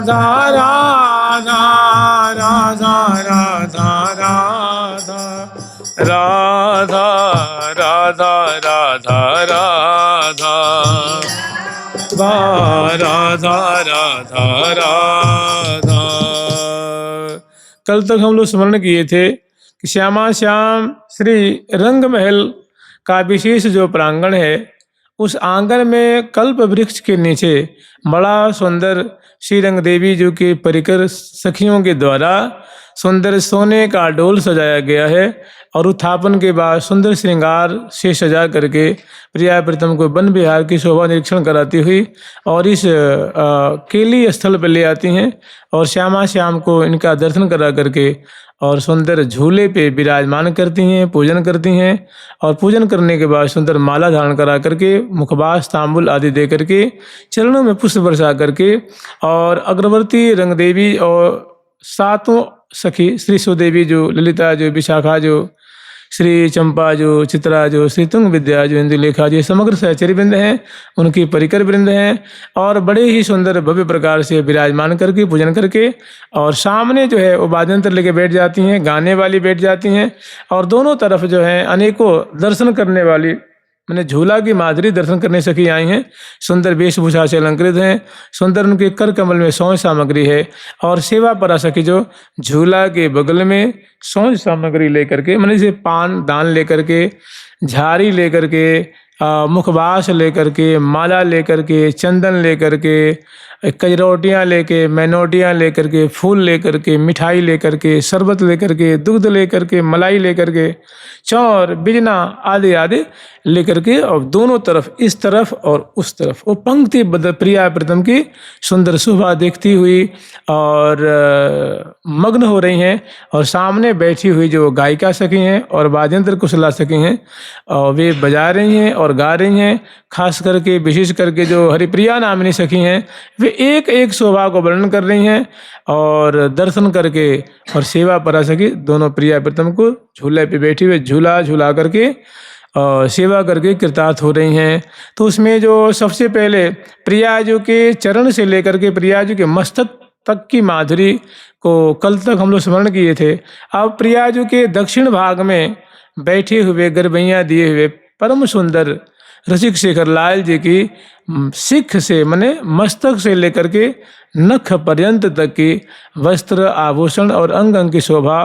राधा राधा राधा राधा राधा राधा राधा राधा राधा राधा राधा। कल तक हम लोग स्मरण किए थे कि श्यामा श्याम श्री रंग महल का विशेष जो प्रांगण है, उस आंगन में कल्प वृक्ष के नीचे बड़ा सुंदर श्री रंग देवी जी के परिकर सखियों के द्वारा सुंदर सोने का डोल सजाया गया है और उत्थापन के बाद सुंदर श्रृंगार से सजा करके प्रिया प्रीतम को वन विहार की शोभा निरीक्षण कराती हुई और इस केली स्थल पर ले आती हैं और श्यामा श्याम को इनका दर्शन करा करके और सुंदर झूले पे विराजमान करती हैं, पूजन करती हैं और पूजन करने के बाद सुंदर माला धारण करा करके मुखबास तांबुल आदि दे करके चरणों में पुष्प बरसा करके और अग्रवर्ती रंग देवी और सातों सखी श्री सुदेवी जो, ललिता जो, विशाखा जो, श्री चंपा जो, चित्रा जो, श्री तुंग विद्या जो, इंदुलेखा जो, समग्र सहचरी वृंद हैं, उनकी परिकर वृंद हैं और बड़े ही सुंदर भव्य प्रकार से विराजमान करके पूजन करके और सामने जो है वो वाद्यंत्र लेके बैठ जाती हैं, गाने वाली बैठ जाती हैं और दोनों तरफ जो है अनेकों दर्शन करने वाली मैंने झूला की माधुरी दर्शन करने सखी आई हैं। सुंदर वेशभूषा से अलंकृत हैं, सुंदर उनके कर कमल में सौंज सामग्री है और सेवा परा सखी जो झूला के बगल में सौंज सामग्री लेकर के मैंने जैसे पान दान लेकर के, झाड़ी लेकर के, मुखबास लेकर के, माला लेकर के, चंदन लेकर के, कजरोटियाँ लेके, मैनोटियाँ लेकर के, फूल लेकर के, मिठाई लेकर के, शरबत लेकर के, दूध लेकर के, मलाई लेकर के, चौर बिजना आदि आदि लेकर के और दोनों तरफ इस तरफ और उस तरफ वो पंक्ति प्रिया प्रीतम की सुंदर शोभा देखती हुई और मग्न हो रही हैं और सामने बैठी हुई जो गायिका सखी हैं और वाद्यंत्र कुशला सखी हैं और वे बजा रही हैं और गा रही हैं। खास करके विशेष करके जो हरिप्रिया नामिनी सखी हैं वे एक एक शोभा को वर्णन कर रही हैं और दर्शन करके और सेवा परा सखी दोनों प्रिया प्रीतम को झूले पे बैठी हुए झूला झूला करके और सेवा करके कृतार्थ हो रही हैं। तो उसमें जो सबसे पहले प्रियाजू के चरण से लेकर के प्रियाजू के मस्तक तक की माधुरी को कल तक हम लोग स्मरण किए थे। अब प्रियाजू के दक्षिण भाग में बैठे हुए गरबैया दिए हुए परम सुंदर रसिक शेखर लाल जी की सिख से माने मस्तक से लेकर के नख पर्यंत तक की वस्त्र आभूषण और अंग अंग की शोभा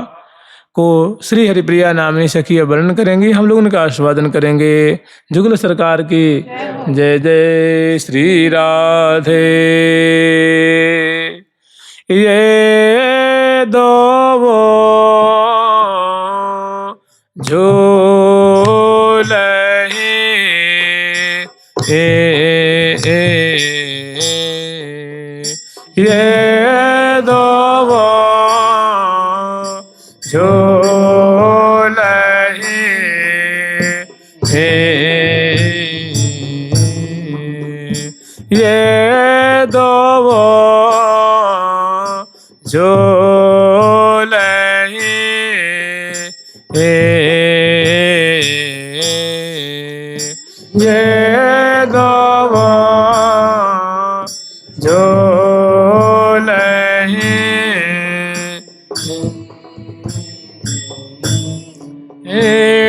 को श्री हरिप्रिया नामिनी सखी वर्णन करेंगे। हम लोग उनका आस्वादन करेंगे। जुगल सरकार की जय जय श्री राधे। ये दो वो ये दो वो ये दो वो ये दो वो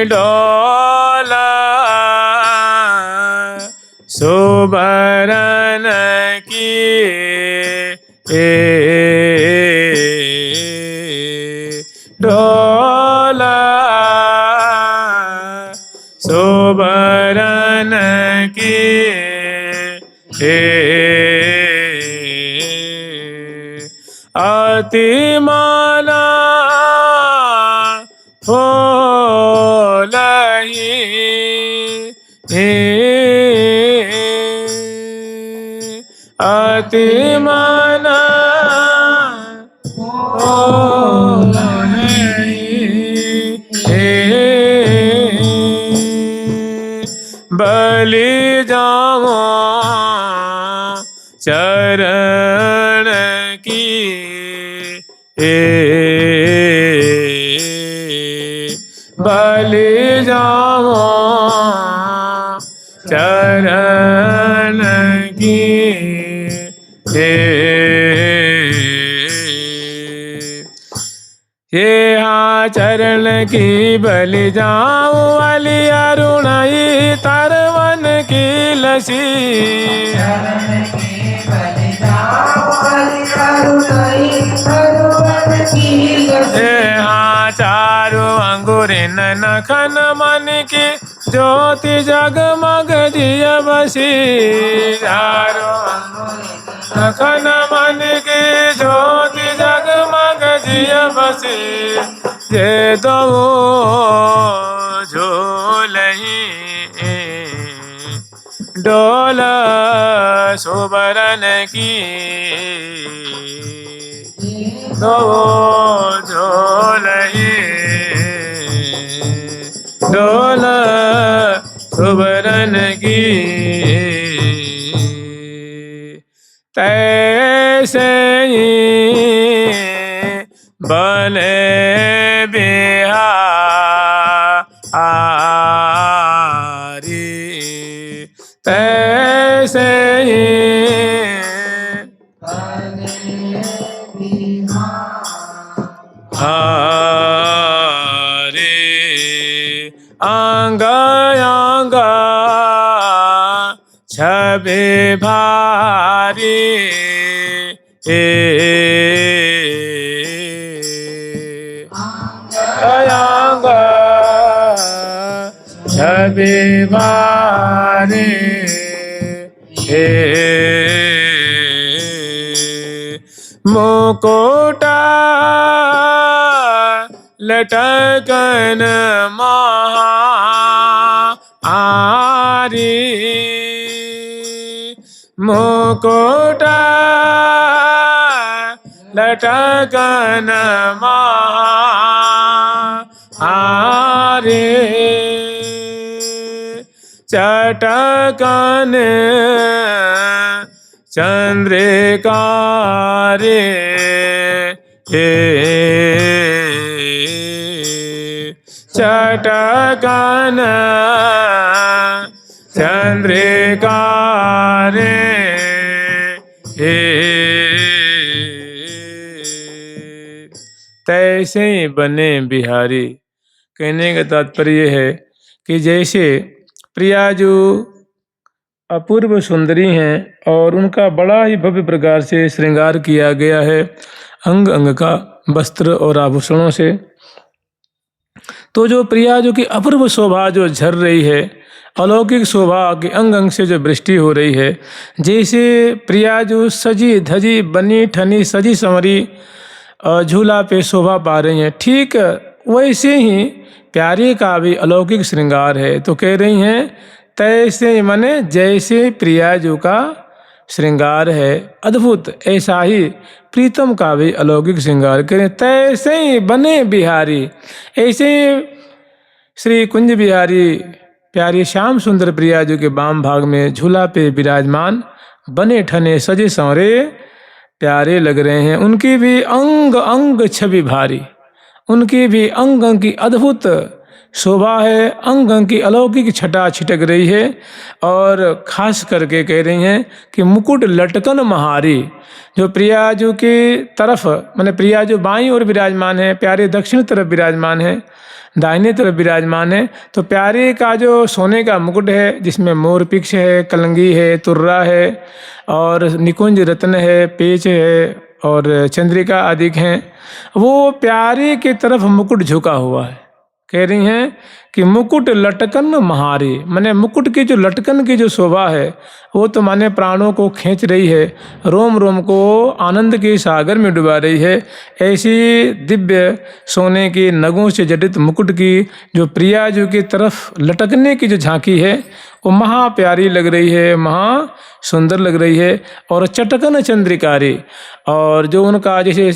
डोला सुबरन की डोला सुबरन की अति माला अति माना बलि जावा चरण की बलि जावा चरण की ये हाँ चरण की बलि जाऊं वाली अरुणाई तरवन की लसी चरण की बलि जाऊं वाली अरुणाई तरवन की लसी ये हाँ चारू अंगुरी नखन मन की ज्योति जगमग जिय बसी चारू नखन मन की ज्योति जगमग जिय बसी जे दो झूलही डोल सुबरन की दो झूलही डोल सुबरन की तैसे ही बने बिहारी तैसे ही हारे अंग अंग छबे भारी अंग छबे भारी मुकुटा लटकन महारी मुकुटा लटकन महारी चटकन चंद्रिकारे चटकन चंद्रिकारे तैसे ही बने बिहारी। कहने का तात्पर्य है कि जैसे प्रिया जो अपूर्व सुंदरी हैं और उनका बड़ा ही भव्य प्रकार से श्रृंगार किया गया है अंग अंग का वस्त्र और आभूषणों से, तो जो प्रिया जो कि अपूर्व शोभा जो झर रही है, अलौकिक शोभा की अंग अंग से जो वृष्टि हो रही है, जैसे प्रिया जो सजी धजी बनी ठनी सजी संवरी झूला पे शोभा पा रही हैं, ठीक वैसे ही प्यारे का भी अलौकिक श्रृंगार है। तो कह रही हैं तैसे माने जैसे प्रिया जो का श्रृंगार है अद्भुत, ऐसा ही प्रीतम का भी अलौकिक श्रृंगार करें। तैसे ही बने बिहारी, ऐसे ही श्री कुंज बिहारी प्यारी श्याम सुंदर प्रिया जो के वाम भाग में झूला पे विराजमान बने ठने सजे संवरे प्यारे लग रहे हैं। उनकी भी अंग अंग छवि भारी, उनकी भी अंग अंग की अद्भुत शोभा है, अंग अंग की अलौकिक छटा छिटक रही है। और खास करके कह रही हैं कि मुकुट लटकन महारी, जो प्रिया जो की तरफ माने प्रिया जो बाईं ओर विराजमान है, प्यारे दक्षिण तरफ विराजमान है, दाहिने तरफ विराजमान है, तो प्यारे का जो सोने का मुकुट है जिसमें मोर पिक्ष है, कलंगी है, तुर्रा है और निकुंज रत्न है, पेच है और चंद्रिका आदि हैं, वो प्यारे की तरफ मुकुट झुका हुआ है। कह रही हैं कि मुकुट लटकन महारी, माने मुकुट की जो लटकन की जो शोभा है वो तो माने प्राणों को खींच रही है, रोम रोम को आनंद के सागर में डुबा रही है। ऐसी दिव्य सोने की नगों से जटित मुकुट की जो प्रिया जो की तरफ लटकने की जो झांकी है वो महा प्यारी लग रही है, महा सुंदर लग रही है। और चटकन चंद्रिकारी, और जो उनका जैसे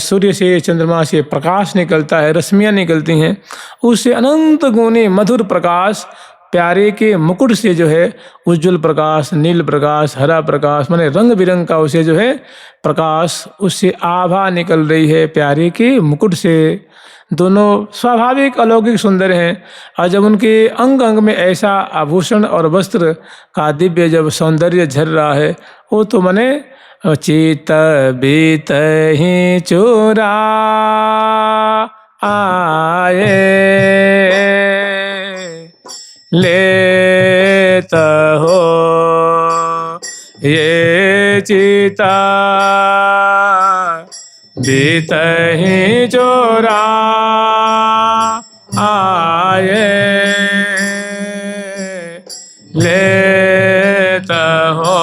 सूर्य से चंद्रमा से प्रकाश निकलता है, रश्मियाँ निकलती हैं, उससे अनंत गुणी मधुर प्रकाश प्यारे के मुकुट से जो है उज्जवल प्रकाश, नील प्रकाश, हरा प्रकाश, माने रंग बिरंग का उसे जो है प्रकाश, उससे आभा निकल रही है प्यारे के मुकुट से। दोनों स्वाभाविक अलौकिक सुंदर हैं। और जब उनके अंग अंग में ऐसा आभूषण और वस्त्र का दिव्य जब सौंदर्य झर रहा है, वो तो माने चित बीत ही चुरा आए, लेत हो ये चिता बीत ही चोरा आए, लेता हो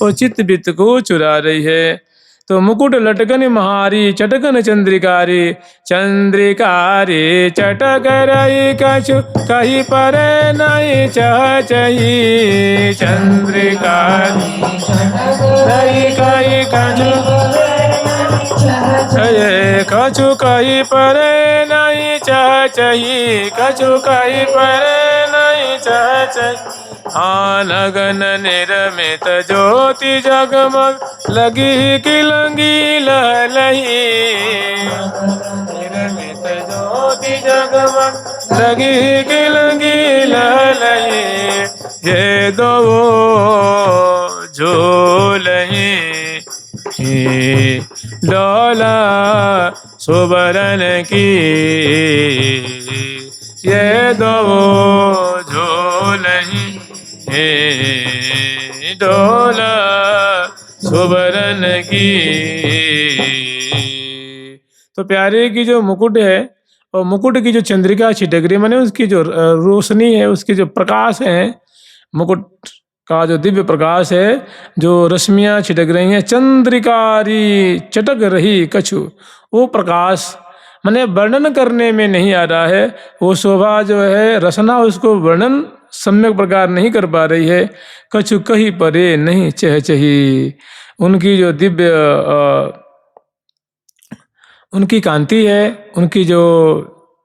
वो चित बित को चुरा रही है। तो मुकुट लटकन महारी चटकन चंद्रिकारी, चंद्रिकारी चटक रही कछु कहीं पर नहीं चह चही, चंद्रिकारी नहीं कहीं कछु कछु कहीं पर नहीं चह चही, कछु कहीं पर नहीं चह चही। हाँ लगन निर्मित ज्योति जगमग लगी किलंगी लहलही, निर्मित ज्योति जगमग लगी किलंगी लहलही, ये दो झूलही डोला सुबरन की, ये दो झूलही डोला सुबरन की। तो प्यारे की जो मुकुट है और मुकुट की जो चंद्रिका छिटक रही, माने उसकी जो रोशनी है, उसकी जो प्रकाश है, मुकुट का जो दिव्य प्रकाश है, जो रश्मियां छिटक रही हैं, चंद्रिकारी चटक रही कछु, वो प्रकाश माने वर्णन करने में नहीं आ रहा है। वो शोभा जो है, रसना उसको वर्णन सम्यक प्रकार नहीं कर पा रही है। कछु कहीं परे नहीं चह चही, उनकी जो दिव्य उनकी कांति है, उनकी जो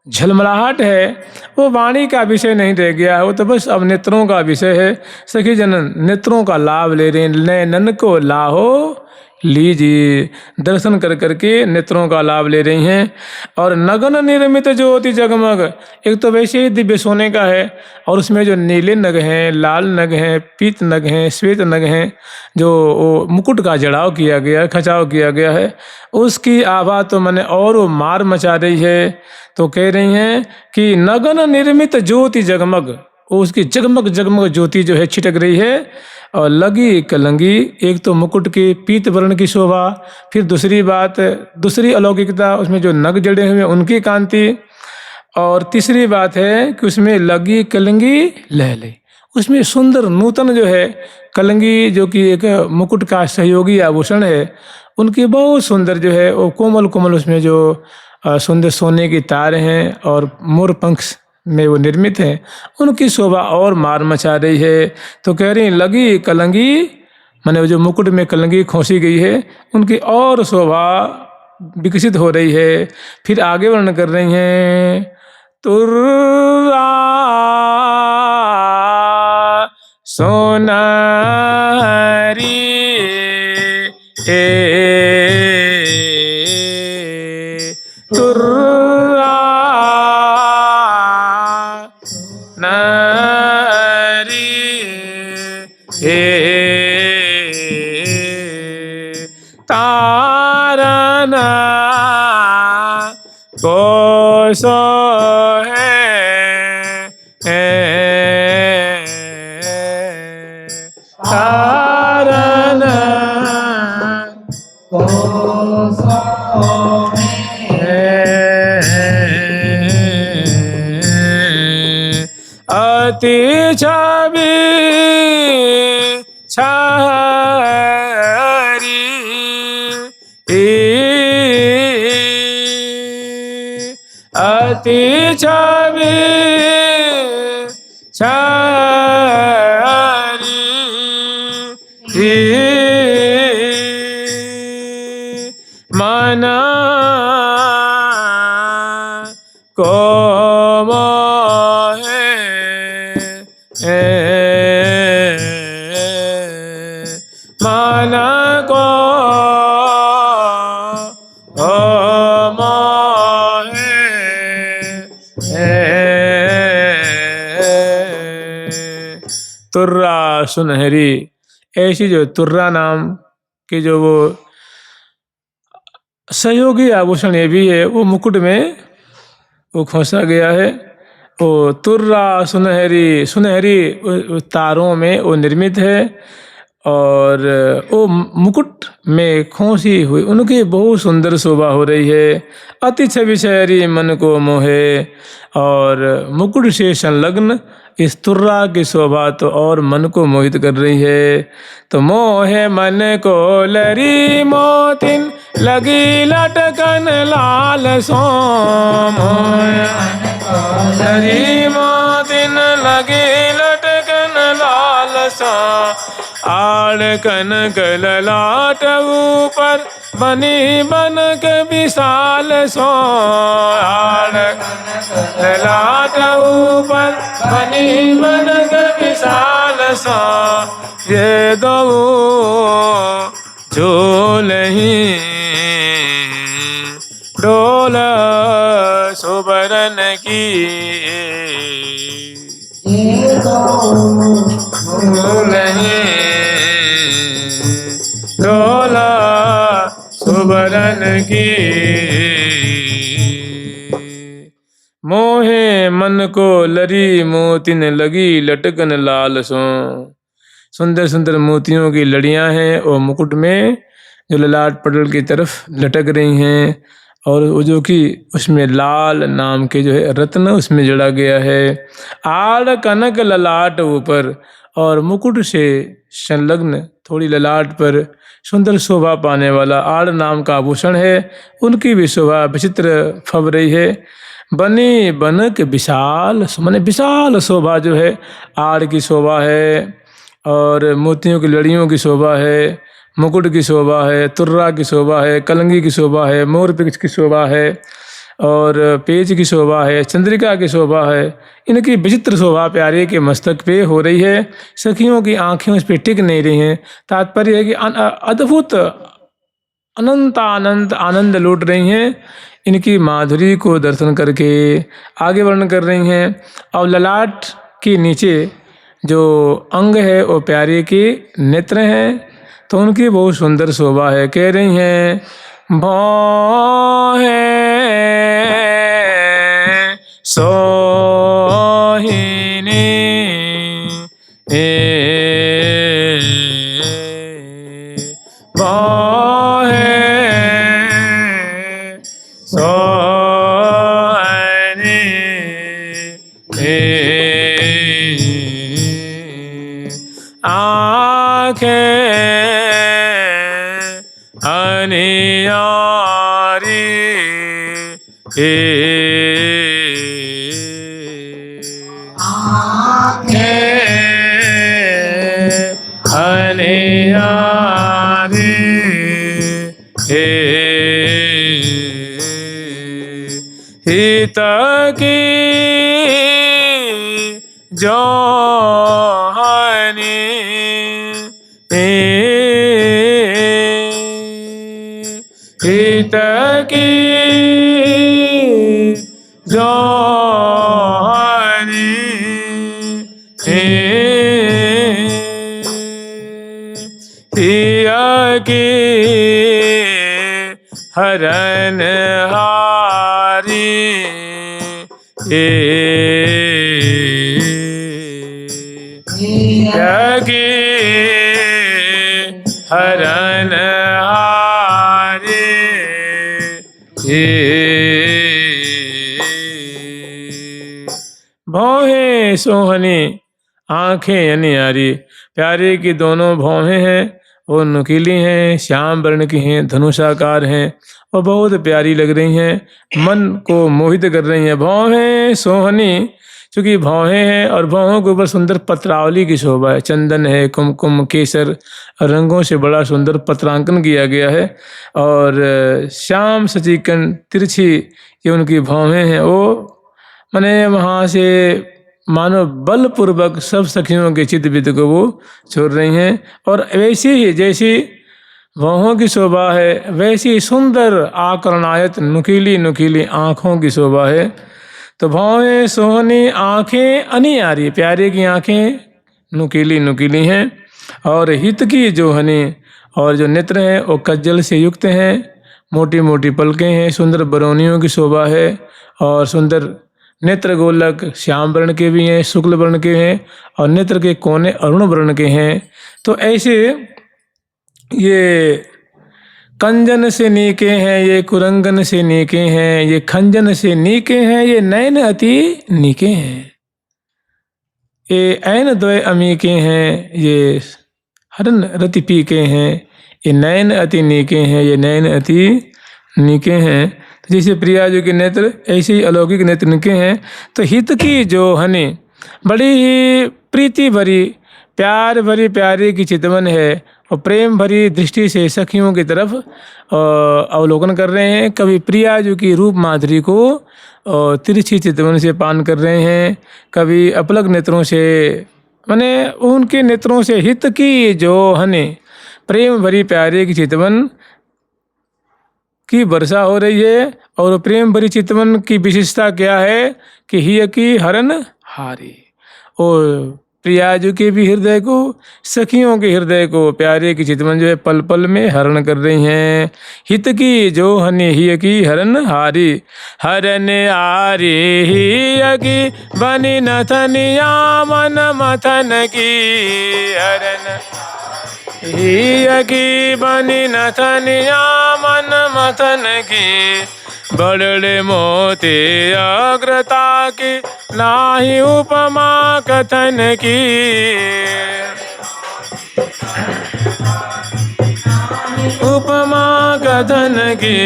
झलमलाहट है, वो वाणी का विषय नहीं रह गया है, वो तो बस अब नेत्रों का विषय है। सखी जनन नेत्रों का लाभ ले रहे हैं, नयन को लाहो लीजिए, दर्शन कर करके नेत्रों का लाभ ले रही हैं। और नगन निर्मित ज्योति जगमग, एक तो वैसे ही दिव्य सोने का है, और उसमें जो नीले नग हैं, लाल नग हैं, पीत नग हैं, श्वेत नग हैं, जो वो मुकुट का जड़ाव किया गया, खचाव किया गया है, उसकी आभा तो मैंने और वो मार मचा रही है। तो कह रही हैं कि नगन निर्मित ज्योति जगमग, उसकी जगमग जगमग ज्योति जो है छिटक रही है। और लगी कलंगी, एक तो मुकुट की पीत वर्ण की शोभा, फिर दूसरी बात, दूसरी अलौकिकता, उसमें जो नग जड़े हुए उनकी कांति, और तीसरी बात है कि उसमें लगी कलंगी लहले, उसमें सुंदर नूतन जो है कलंगी, जो कि एक मुकुट का सहयोगी आभूषण है, उनकी बहुत सुंदर जो है वो कोमल कोमल उसमें जो सुंदर सोने की तार हैं और मोर पंख में वो निर्मित हैं, उनकी शोभा और मार मचा रही है। तो कह रही लगी कलंगी, माने जो मुकुट में कलंगी खोसी गई है, उनकी और शोभा विकसित हो रही है। फिर आगे वर्णन कर रही हैं, तुर्रा सोनारी तुर्रा नारी तारना कोसो तारना अति छवि छारी अति छवि छारी मना को माना को तुर्रा सुनहरी, ऐसी जो तुर्रा नाम के जो वो सहयोगी आभूषण ये भी है, वो मुकुट में वो खोसा गया है। वो तुर्रा सुनहरी सुनहरी तारों में वो निर्मित है और वो मुकुट में खोसी हुई उनकी बहुत सुंदर शोभा हो रही है। अति छवि शहरी मन को मोहे और मुकुट से संलग्न इस तुर्रा की शोभा तो और मन को मोहित कर रही है। तो मोहे मन को लरी मोतिन लगी लटकन लाल सो, मोहे लरी मोतिन लगी लटकन लाल सो, आड़ कनक ललाट ऊपर बनी बनक विशाल सो, आड़ ललाट ऊपर बनी बनक विशाल सो, ये दो झूलहीं डोल सुबरन की, ये दो झूलहीं डोला सुबरन की। मोहे मन को लरी मोतिन लगी लटकन लाल सो, सुंदर सुंदर मोतियों की लड़ियां हैं और मुकुट में जो ललाट पटल की तरफ लटक रही हैं और वो जो कि उसमें लाल नाम के जो है रत्न उसमें जड़ा गया है। आड़ कनक ललाट ऊपर और मुकुट से संलग्न थोड़ी ललाट पर सुंदर शोभा पाने वाला आड़ नाम का आभूषण है, उनकी भी शोभा विचित्र फब रही है। बनी बनक विशाल माने विशाल शोभा जो है, आड़ की शोभा है और मोतियों की लड़ियों की शोभा है, मुकुट की शोभा है, तुर्रा की शोभा है, कलंगी की शोभा है, मोर पिच की शोभा है और पेच की शोभा है, चंद्रिका की शोभा है। इनकी विचित्र शोभा प्यारे के मस्तक पे हो रही है। सखियों की आंखें उस पर टिक नहीं रही हैं। तात्पर्य है कि अद्भुत अनंत आनंद लूट रही हैं इनकी माधुरी को दर्शन करके। आगे वर्णन कर रही हैं और ललाट के नीचे जो अंग है वो प्यारे के नेत्र हैं, तो उनकी बहुत सुंदर शोभा है। कह रही हैं भौहें सोहिनी भौहें सोहिनी आँखें अनियारी अनियारी हित की जोहनी हित की जोहनी हिया की हरन हारी यगी हरन हारी भौहें सोहनी आंखें अनियारी। प्यारे की दोनों भौहें हैं वो नुकीली हैं, श्याम वर्ण की हैं, धनुषाकार हैं और बहुत प्यारी लग रही हैं, मन को मोहित कर रही हैं। भौहें सोहनी, चूँकि भौहें हैं और भौहों के ऊपर सुंदर पत्रावली की शोभा है, चंदन है, कुमकुम केसर रंगों से बड़ा सुंदर पत्रांकन किया गया है और श्याम सचिकन तिरछी ये उनकी भौहें हैं। वो माने वहाँ से मानो बलपूर्वक सब सखियों के चित्त वित्त को वो छोड़ रही हैं और वैसी ही जैसी भौहों की शोभा है वैसी सुंदर आकर्णायत नुकीली नुकीली आँखों की शोभा है। तो भौहें सोहनी आँखें अनियारी, प्यारे की आँखें नुकीली नुकीली हैं और हित की जो हनि, और जो नेत्र हैं वो कज्जल से युक्त हैं, मोटी मोटी पलकें हैं, सुंदर बरौनियों की शोभा है, और सुंदर नेत्र गोलक श्याम वर्ण के भी हैं, शुक्ल वर्ण के हैं, और नेत्र के कोने अरुण वर्ण के हैं। तो ऐसे ये कंजन से नीके हैं, ये कुरंगन से नीके हैं, ये खंजन से नीके हैं, ये नयन अति नीके हैं, ये ऐन द्वय अमीके हैं, ये हरन रति पीके हैं, ये नयन अति नीके हैं, ये नयन अति नीके हैं। तो जैसे प्रिया जी के नेत्र ऐसे ही अलौकिक नेत्र निके हैं। तो हित की जो हनि बड़ी ही प्रीति भरी प्यार भरी प्यारे की चितवन है, और प्रेम भरी दृष्टि से सखियों की तरफ अवलोकन कर रहे हैं। कभी प्रिया जी की रूप माधुरी को तिरछी चितवन से पान कर रहे हैं, कभी अपलक नेत्रों से, माने उनके नेत्रों से हित की जो हनि प्रेम भरी प्यारे की चितवन की वर्षा हो रही है। और प्रेम भरी चितवन की विशेषता क्या है कि हिय की हरन हारी, और प्रिया जी के भी हृदय को, सखियों के हृदय को प्यारे की चितवन जो है पल पल में हरण कर रही हैं। हित की जो हनि हिय की हरन हारी, हरन हारी हिय की बनी नथनिया मन मथन की, हरन हिय की बनी नथनिया मन मथन की, बड़े मोती अग्रता की नाही उपमा कथन की, उपमा कथन की,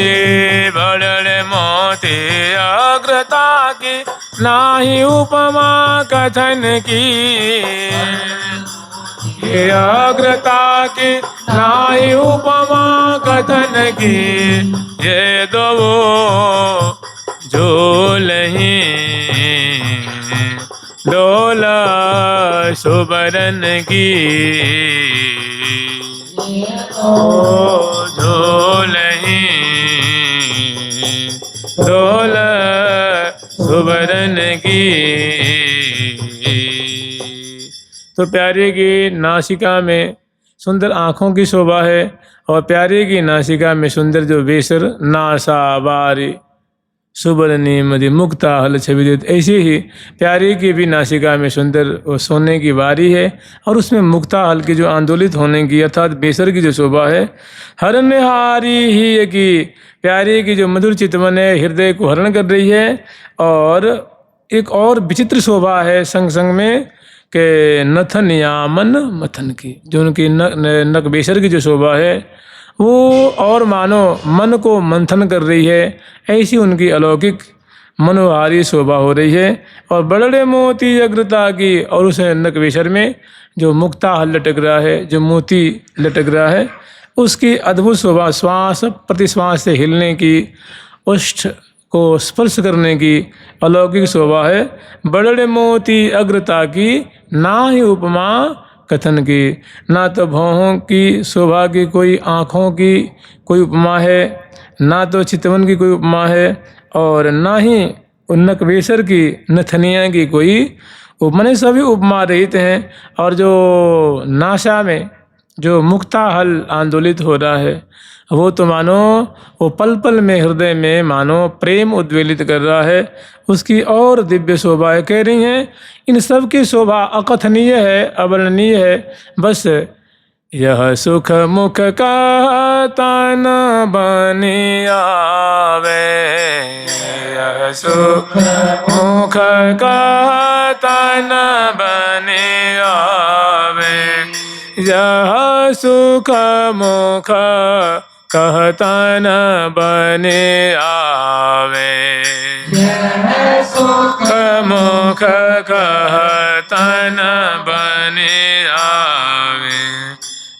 बड़े मोती अग्रता की नाही उपमा कथन की, ये अग्रता की नाही उपमा कथन की, ये दो झूलहि डोला सुबरन की, ओ झूलहि डोला सुबरन की। तो प्यारे की नासिका में सुंदर आँखों की शोभा है, और प्यारे की नासिका में सुंदर जो बेसर नासा बारी सुबरनी मदि मुक्ता हल छविदित, ऐसे ही प्यारे की भी नासिका में सुंदर वो सोने की बारी है, और उसमें मुक्ता हल की जो आंदोलित होने की अर्थात बेसर की जो शोभा है। हरण हारी ही की प्यारे की जो मधुर चितवन है हृदय को हरण कर रही है। और एक और विचित्र शोभा है संग संग में के नथन यामन मथन की, जो उनकी नक बेसर की जो शोभा है वो और मानो मन को मंथन कर रही है, ऐसी उनकी अलौकिक मनोहारी शोभा हो रही है। और बड़े मोती अग्रता की, और उस नक बेसर में जो मुक्ता हल लटक रहा है, जो मोती लटक रहा है, उसकी अद्भुत शोभा श्वास प्रतिश्वास से हिलने की, ओष्ठ को स्पर्श करने की अलौकिक शोभा है। बड़े मोती अग्रता की ना ही उपमा कथन की, ना तो भौहों की शोभा की कोई आँखों की कोई उपमा है, ना तो चितवन की कोई उपमा है, और ना ही उन्नक बेसर की नथनिया की कोई उपमा, सभी उपमा रहित हैं। और जो नाशा में जो मुक्ता हल आंदोलित हो रहा है वो तो मानो वो पल पल में हृदय में मानो प्रेम उद्वेलित कर रहा है, उसकी और दिव्य शोभाएं कह रही हैं। इन सब की शोभा अकथनीय है, अवर्णनीय है। बस यह सुख मुख का तान बनी आवे, यह सुख मुख का तान बनी आवे, यह सुख मुख कहता न बने आवे, यह सुख मुख कहता न बने आवे,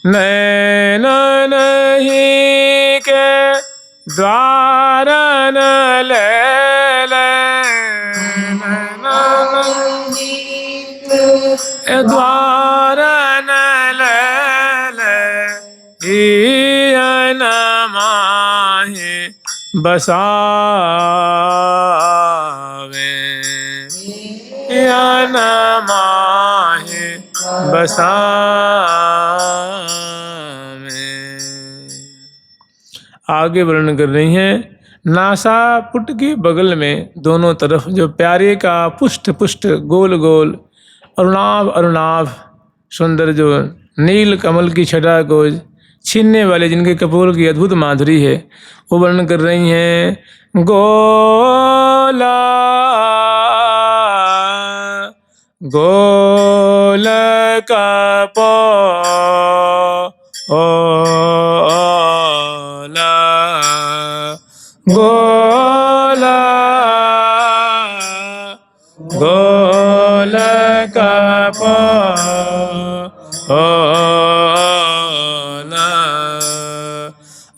नैन नहीं के द्वार न ले द्वार न माहे बसावे, या न माहे बसावे। आगे वर्णन कर रही हैं। नासा पुट के बगल में दोनों तरफ जो प्यारे का पुष्ट पुष्ट गोल गोल अरुणाभ अरुणाभ सुंदर जो नील कमल की छटा को छीनने वाले जिनके कपोल की अद्भुत माधुरी है, वो वर्णन कर रही हैं। गोला गोल कपोला गोला गोल कपोला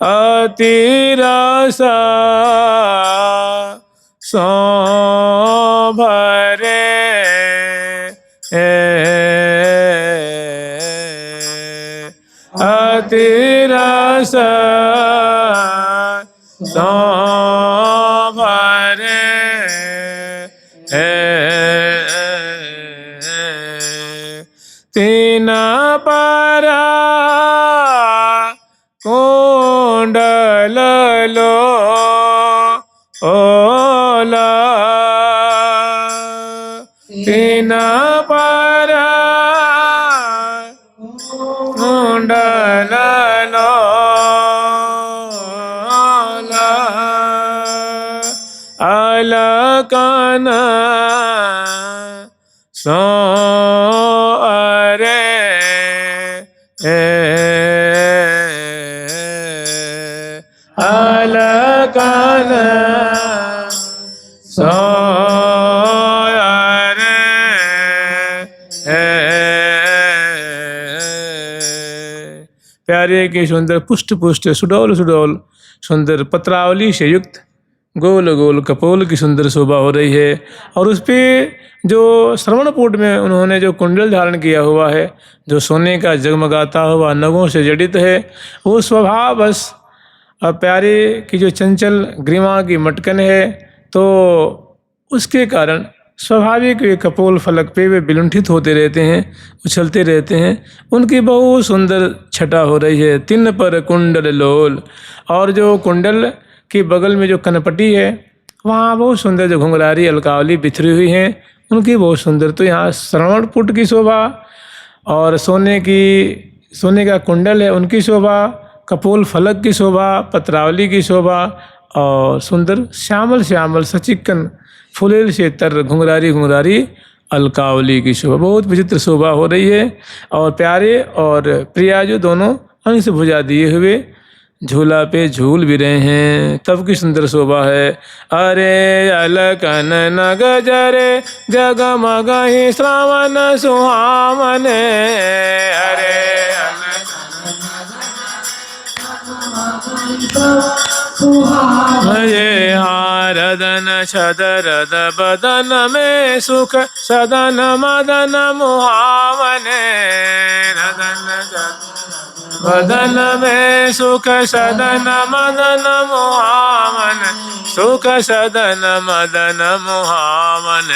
अति रस सो भरे अति रस सो भरे तीन पारा कुंडल लो ओला तीन पारा कुंडल लो अलकन सो अरे अलकन सो अरे प्यारे के सुंदर पुष्ट पुष्ट सुडौल सुडौल सुंदर पत्रावली से युक्त गोल गोल कपोल की सुंदर शोभा हो रही है। और उस पर जो श्रवणपुट में उन्होंने जो कुंडल धारण किया हुआ है, जो सोने का जगमगाता हुआ नगों से जड़ित है, वो स्वभाव बस प्यारे की जो चंचल ग्रीवा की मटकन है, तो उसके कारण स्वाभाविक वे कपोल फलक पे वे विलुंठित होते रहते हैं, उछलते रहते हैं। उनकी बहुत सुंदर छटा हो रही है। तिन पर कुंडल लोल, और जो कुंडल के बगल में जो कनपटी है, वहाँ बहुत सुंदर जो घुंघरारी अलकावली बिखरी हुई हैं, उनकी बहुत सुंदर। तो यहाँ श्रवणपुट की शोभा और सोने का कुंडल है उनकी शोभा, कपोल फलक की शोभा, पत्रावली की शोभा, और सुंदर श्यामल श्यामल सचिक्कन फुलेल से तर घुंघरारी घुंघरारी अलकावली की शोभा, बहुत विचित्र शोभा हो रही है। और प्यारे और प्रिया जो दोनों अंश भुजा दिए हुए झूला पे झूल भी रहे हैं, तब की सुंदर शोभा है। अरे अलकन नग जरे जगमग ही श्रावण सुहावन, अरे ये हारदन छदरद बदन में सुख सदन मदन मुहावने, बदन में सुख सदन मदन मुहावन, सुख सदन मदन मुहावन,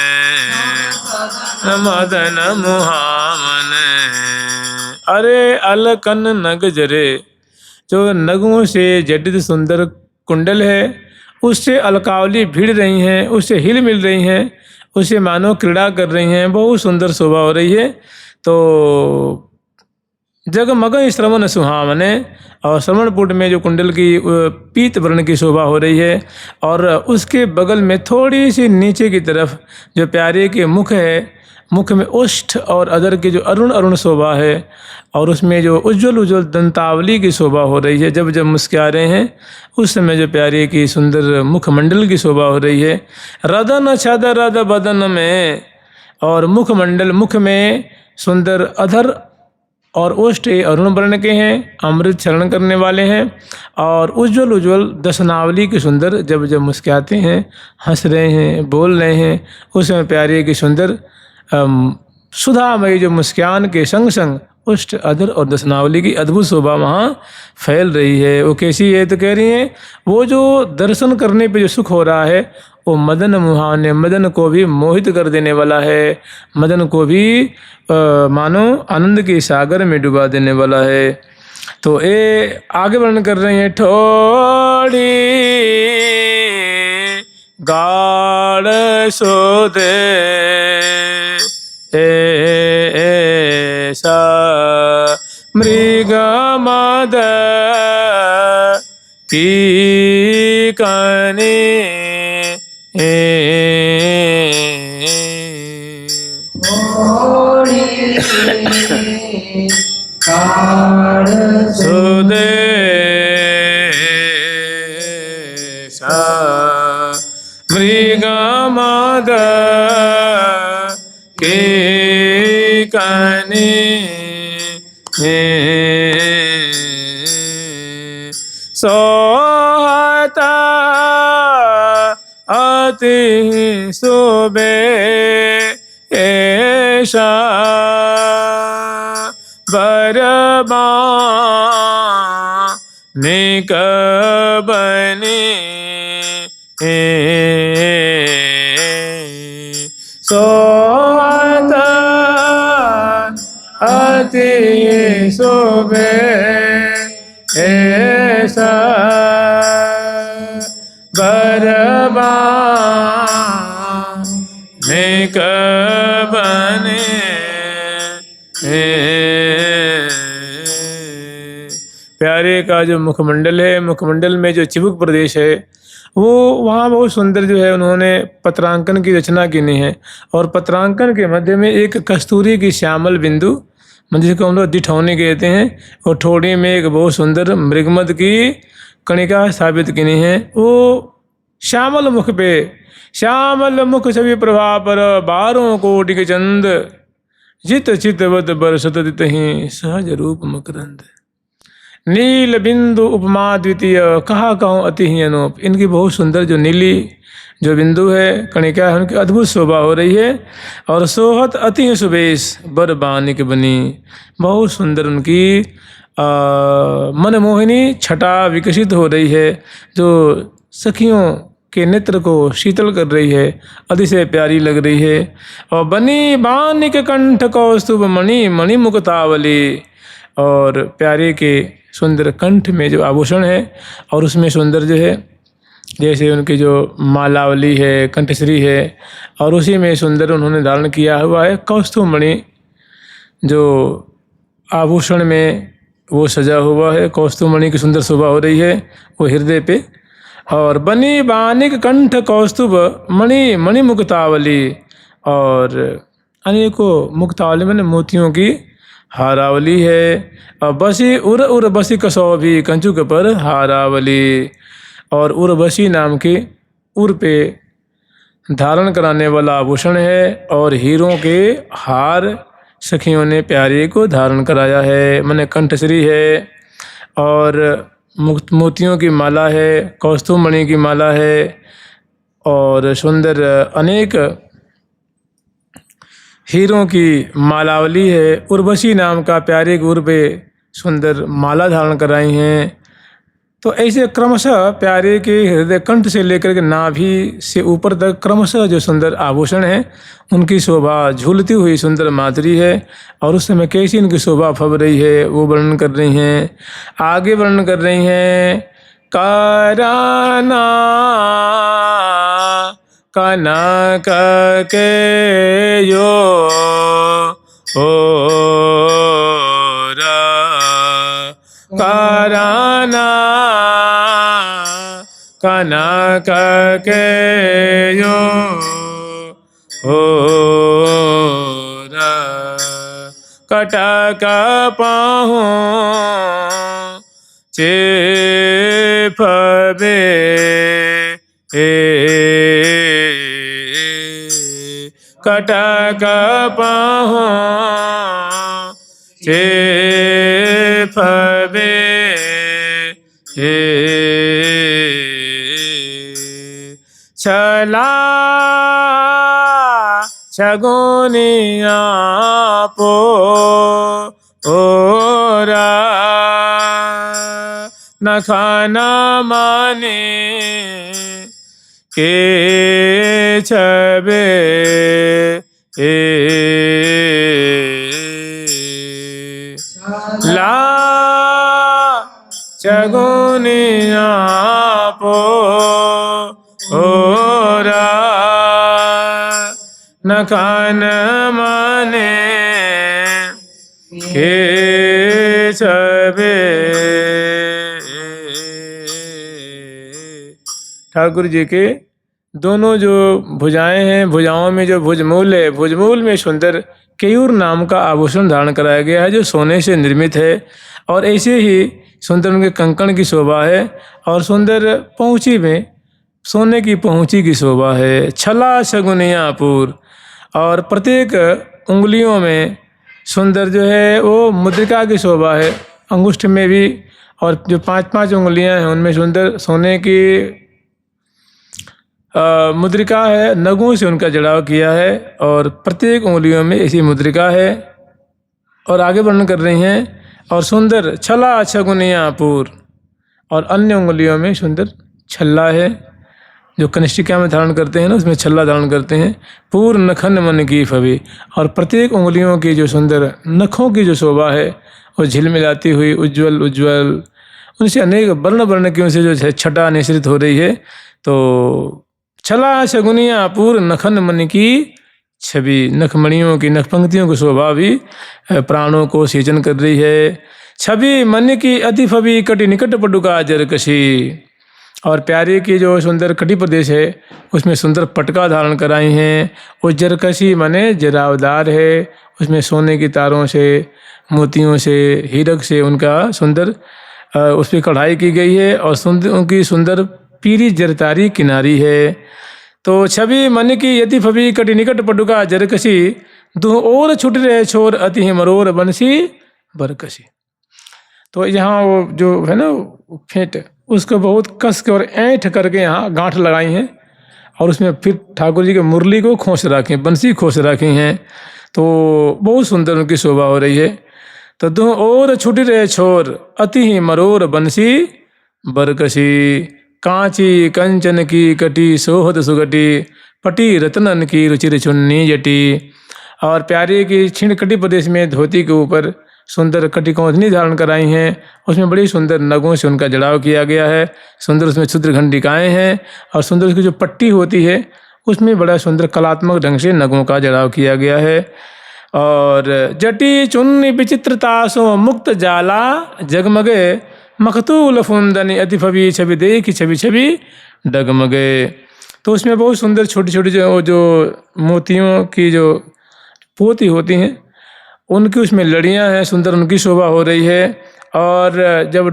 मदन मुहावन। अरे अलकन नग जरे, जो नगों से जटित सुंदर कुंडल है, उससे अलकावली भिड़ रही हैं, उससे हिल मिल रही हैं, उससे मानो क्रीड़ा कर रही हैं, बहुत सुंदर शोभा हो रही है। तो जगमग श्रवण सुहावने, और श्रवणपुट में जो कुंडल की पीत वर्ण की शोभा हो रही है, और उसके बगल में थोड़ी सी नीचे की तरफ जो प्यारे के मुख है, मुख में ओष्ठ और अधर की जो अरुण अरुण शोभा है, और उसमें जो उज्ज्वल उज्ज्वल दंतावली की शोभा हो रही है। जब जब मुस्कुरा रहे हैं उस समय जो प्यारे की सुंदर मुखमंडल की शोभा हो रही है। रदन छद रद बदन में, और मुखमंडल मुख में सुंदर अधर और ओष्ठ अरुण वर्ण के हैं, अमृत चरण करने वाले हैं, और उज्ज्वल उज्ज्वल दशनावली की सुंदर जब जब मुस्कुराते हैं, हंस रहे हैं, बोल रहे हैं, उस समय प्यारे की सुंदर सुधामयी जो मुस्कान के संग संग उष्ट अधर और दशनावली की अद्भुत शोभा वहाँ फैल रही है। वो कैसी है तो कह रही हैं, वो जो दर्शन करने पे जो सुख हो रहा है वो मदन मुहाने, मदन को भी मोहित कर देने वाला है, मदन को भी मानो आनंद के सागर में डुबा देने वाला है। तो ये आगे वर्णन कर रहे हैं। ठोड़ी गाढ़ सोदे ऐसा मृग मद की कने थोड़ी काढ़ सुदे सा मृग मद के कने सोहता अति सुबे ऐसा बरबा निक बने सोहता अति सुबे ऐसा बरबा निक बने। प्यारे का जो मुखमंडल है, मुखमंडल में जो चिबुक प्रदेश है, वो वहाँ बहुत सुंदर जो है उन्होंने पत्रांकन की रचना की है। और पत्रांकन के मध्य में एक कस्तूरी की श्यामल बिंदु, जिसको हम लोग दिठौनी कहते हैं, और ठोड़ी में एक बहुत सुंदर मृगमद की कणिका स्थापित की है। वो श्यामल मुख पे, श्यामल मुख छवि प्रभा पर 12 कोटि के चंद, जित चितवत बरसत दितहि सहज रूप मकरंद। नील बिंदु उपमा द्वितीय, कहा कहूँ अति ही अनूप। इनकी बहुत सुंदर जो नीली जो बिंदु है, कणिका है, उनकी अद्भुत शोभा हो रही है। और सोहत अति ही सुबेश बर बानिक बनी, बहुत सुंदर उनकी मनमोहिनी छटा विकसित हो रही है, जो सखियों के नेत्र को शीतल कर रही है, अतिशय प्यारी लग रही है। और बनी बानिक कंठ कौस्तुभ मणि मणि मुक्तावली, और प्यारे के सुंदर कंठ में जो आभूषण है, और उसमें सुंदर जो है जैसे उनकी जो मालावली है, कंठश्री है, और उसी में सुंदर उन्होंने धारण किया हुआ है कौस्तुभ मणि, जो आभूषण में वो सजा हुआ है। कौस्तुभ मणि की सुंदर शोभा हो रही है वो हृदय पे। और बनी बानिक कंठ कौस्तुभ मणि मणि मुक्तावली, और अनेकों मुक्तावली मैंने मोतियों की हारावली है। और बसी उर उर बसी कसौभी कंचुक पर हारावली, और उर्वशी नाम के उर पे धारण कराने वाला आभूषण है। और हीरों के हार सखियों ने प्यारे को धारण कराया है, मैंने कंठश्री है, और मोतियों की माला है, कौस्तुभ मणि की माला है, और सुंदर अनेक हीरों की मालावली है। उर्वशी नाम का प्यारे गुर पे सुंदर माला धारण कराई हैं। तो ऐसे क्रमशः प्यारे के हृदय कंठ से लेकर के नाभि से ऊपर तक क्रमशः जो सुंदर आभूषण हैं, उनकी शोभा झूलती हुई सुंदर माधुरी है। और उस समय कैसी इनकी शोभा फब रही है वो वर्णन कर रही हैं। आगे वर्णन कर रही हैं। कराना कनक के यो कराना कनक के यो कटक पाहु चेफबे कटक पाहु चेफबे छला छगुनिया पो ओरा न खाना माने के छबे ला न खान माने के छबे। ठाकुर जी के दोनों जो भुजाएं हैं, भुजाओं में जो भुजमूल है, भुजमूल में सुंदर केयूर नाम का आभूषण धारण कराया गया है जो सोने से निर्मित है। और ऐसे ही सुंदर उनके कंकण की शोभा है। और सुंदर पहुँची में सोने की पहुँची की शोभा है। छला शगुनियापुर, और प्रत्येक उंगलियों में सुंदर जो है वो मुद्रिका की शोभा है। अंगुष्ठ में भी, और जो 5-5 उंगलियां हैं उनमें सुंदर सोने की मुद्रिका है। नगों से उनका जड़ाव किया है और प्रत्येक उंगलियों में ऐसी मुद्रिका है। और आगे वर्णन कर रही हैं, और सुंदर छला छगुनियापुर, और अन्य उंगलियों में सुंदर छल्ला है, जो कनिष्ठिका में धारण करते हैं ना, उसमें छल्ला धारण करते हैं। पूर्ण नखन मन की फवी, और प्रत्येक उंगलियों की जो सुंदर नखों की जो शोभा है वो झिलमिलाती हुई उज्ज्वल उज्ज्वल, उनसे अनेक वर्ण वर्णकियों से जो छटा निश्रित हो रही है। तो छला शगुनिया पूर्ण नखन मन की छवि, नखमणियों की नखपंक्तियों की शोभा भी प्राणों को सींचन कर रही है। छवि मन की अति फवी कटि निकट पटुका जरकशी, और प्यारे की जो सुंदर कटी प्रदेश है उसमें सुंदर पटका धारण कराई हैं। वो जरकशी माने जरावदार है, उसमें सोने की तारों से, मोतियों से, हीरक से उनका सुंदर उस पर कढ़ाई की गई है। और सुंदर उनकी सुंदर पीरी जरतारी किनारी है। तो छवि मन की यति फवी कटि निकट पटुका जरकशी, दुह और छुट रहे छोर अति मरोर बंसी बरकशी। तो यहाँ वो जो है ना फेंट, उसको बहुत कस के और ऐंठ करके यहाँ गांठ लगाई हैं, और उसमें फिर ठाकुर जी के मुरली को खोस रखी, बंसी खोस रखी हैं। तो बहुत सुंदर उनकी शोभा हो रही है। तो दो और छुट रहे छोर अति ही मरोर बंसी बरकशी, कांची कंचन की कटी सोहद सुगटी, पटी रत्नन की रुचिर चुन्नी जटी। और प्यारे की क्षीण कटी प्रदेश में धोती के ऊपर सुंदर कटिकौंधनी धारण कराई हैं। उसमें बड़ी सुंदर नगों से उनका जड़ाव किया गया है। सुंदर उसमें क्षुद्र घंटिकाएँ हैं, और सुंदर उसकी जो पट्टी होती है उसमें बड़ा सुंदर कलात्मक ढंग से नगों का जड़ाव किया गया है। और जटी चुन्नी विचित्रतासो मुक्त जाला जगमगे, मखतूल फुंदनी अति फवी छवि देखी छवि छवि डगमगे। तो उसमें बहुत सुंदर छोटी छोटी जो मोतियों की जो पोती होती हैं उनकी उसमें लड़ियां हैं, सुंदर उनकी शोभा हो रही है। और जब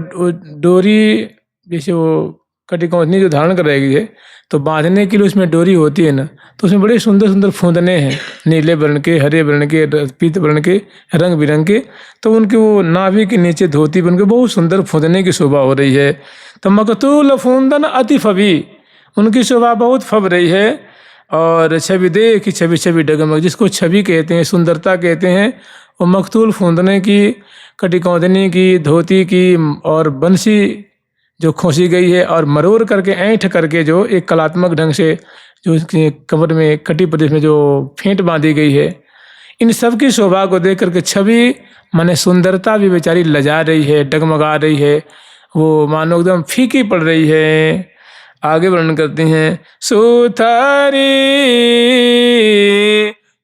डोरी जैसे वो कटिकौंधनी जो धारण कर रही है तो बांधने के लिए उसमें डोरी होती है ना, तो उसमें बड़े सुंदर सुंदर फूंदने हैं, नीले वर्ण के, हरे वर्ण के, पीत वर्ण के, रंग बिरंगे। तो उनके वो नाभि के नीचे धोती बन के बहुत सुंदर फूंदने की शोभा हो रही है। तो मकतूल फूंदन अति फवी, उनकी शोभा बहुत फब रही है। और छवि देखी छवि छवि डगमग, जिसको छवि कहते हैं, सुंदरता कहते हैं, वो मकतूल फूंदने की, कटिकौंधनी की, धोती की, और बंसी जो खोसी गई है, और मरोर करके ऐंठ करके जो एक कलात्मक ढंग से जो इसके कमर में कटी प्रदेश में जो फेंट बांधी गई है, इन सब की शोभा को देख करके छवि माने सुंदरता भी बेचारी लजा रही है, डगमगा रही है, वो मानो एकदम फीकी पड़ रही है। आगे वर्णन करते हैं, सुथरी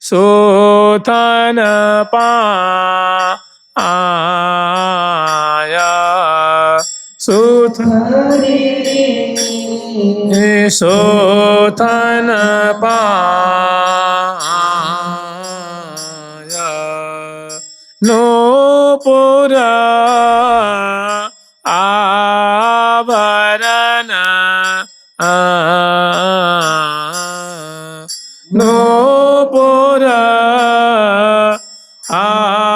सोथन पाया, सुथरी सोथन पाया, नूपुर आवरण, नूपुर आवरण,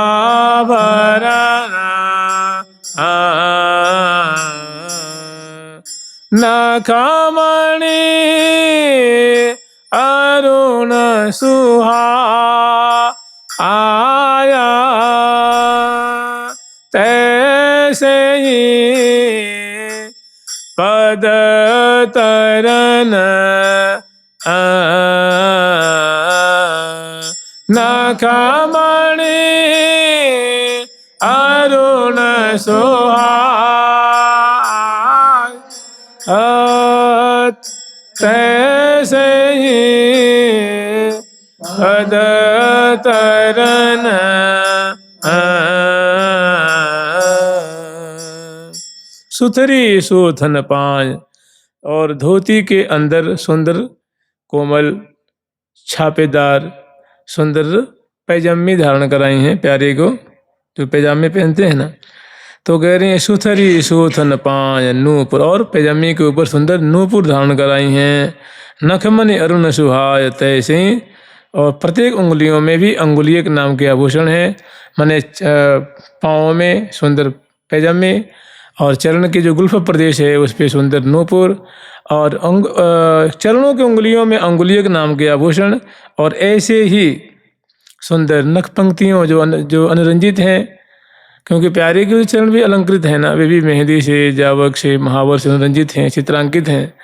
नखमणि अरुण सुहाया, तैसे ही पद तरन नखमणि अरुण सुहाय, तैसे ही पद तरन सुथरी सुथन पाँच, और धोती के अंदर सुंदर कोमल छापेदार सुंदर पैजामी धारण कराई हैं प्यारे को, जो पैजामे पहनते हैं ना। तो कह रहे हैं सुथरी सुथन पाँच नूपुर, और पैजामी के ऊपर सुंदर नूपुर धारण कराई हैं। नखमनि अरुण सुहाय तैसे, और प्रत्येक उंगलियों में भी अंगुलीयक नाम के आभूषण हैं, माने पाँव में सुंदर पैजामे, और चरण के जो गुल्फ प्रदेश है उस पे सुंदर नूपुर, और चरणों की उंगलियों में अंगुलीयक नाम के आभूषण, और ऐसे ही सुंदर नख पंक्तियों जो अनुरंजित हैं, क्योंकि प्यारे के चरण भी अलंकृत हैं ना, वे भी मेहंदी से, जावक से, महावर से अनुरंजित हैं, चित्रांकित हैं,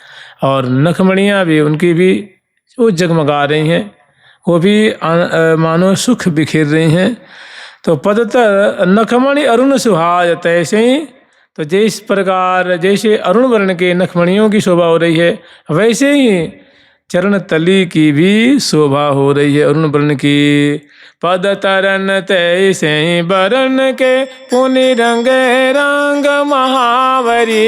और नखमणियाँ भी उनकी भी वो जगमगा रही हैं, वो भी मानो सुख बिखेर रही हैं। तो पदतर नखमणि अरुण सुहाय तैसे ही, तो जिस प्रकार जैसे अरुण वर्ण के नखमणियों की शोभा हो रही है, वैसे ही चरण तली की भी शोभा हो रही है अरुण वर्ण की। पद तरन तैसे बरन के पुनि रंगे रंग महावरी,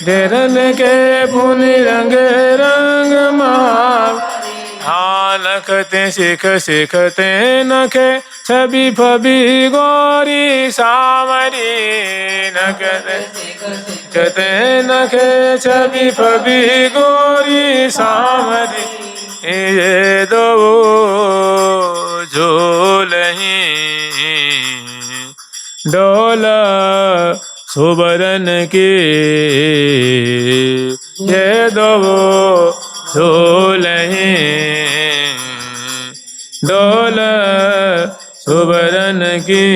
रन के पुनि रंगे रंग महावरी। हाँ नखते सिख सिखते नखे छवि फबी गोरी सावरी, नखते सिखते नखे छवि फबी गोरी सावरी। ये दो झोलही डोला सुबरन की, ये दो झोलही डोला सुबरन की।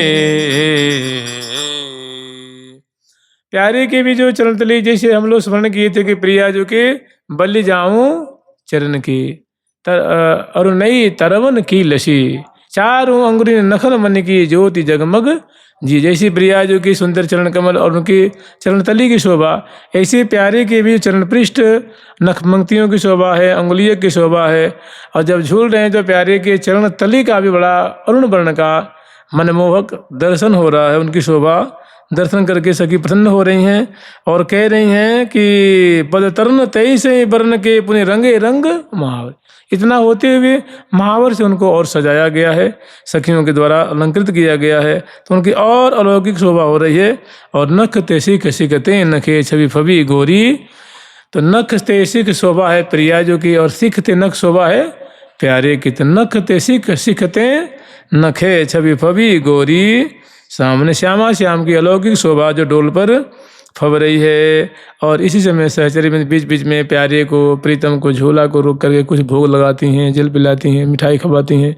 प्यारे के भी जो चरण तली, जैसे हम लोग स्मरण किए थे कि प्रिया जो के बलि जाऊं चरण की, और नई तरवन की लसी, चारों अंगुरी नखन मन की ज्योति जगमग जी। जैसी प्रिया जो की सुंदर चरण कमल और उनकी चरण तली की शोभा, ऐसे प्यारे के भी चरण पृष्ठ नखमंक्तियों की शोभा है, अंगुलियों की शोभा है। और जब झूल रहे हैं तो प्यारे के चरण तली का भी बड़ा अरुण वर्ण का मनमोहक दर्शन हो रहा है, उनकी शोभा दर्शन करके सखी प्रसन्न हो रही हैं, और कह रही हैं कि पद तरन तैसे वर्ण के पुनि रंगे रंग महावर। इतना होते हुए महावर से उनको और सजाया गया है, सखियों के द्वारा अलंकृत किया गया है, तो उनकी और अलौकिक शोभा हो रही है। और नख तेसिक सिखते नखे छवि फबी गोरी, तो नख तेसिक शोभा है प्रिया जो की, और सिखते नख शोभा है प्यारे की। तो नख तेसिक सिखते नखे छवि फबी गोरी, सामने श्यामा श्याम की अलौकिक शोभा जो डोल पर फब रही है। और इसी समय सहचरी में बीच बीच में प्यारे को, प्रीतम को, झोला को रोक करके कुछ भोग लगाती हैं, जल पिलाती हैं, मिठाई खवाती हैं,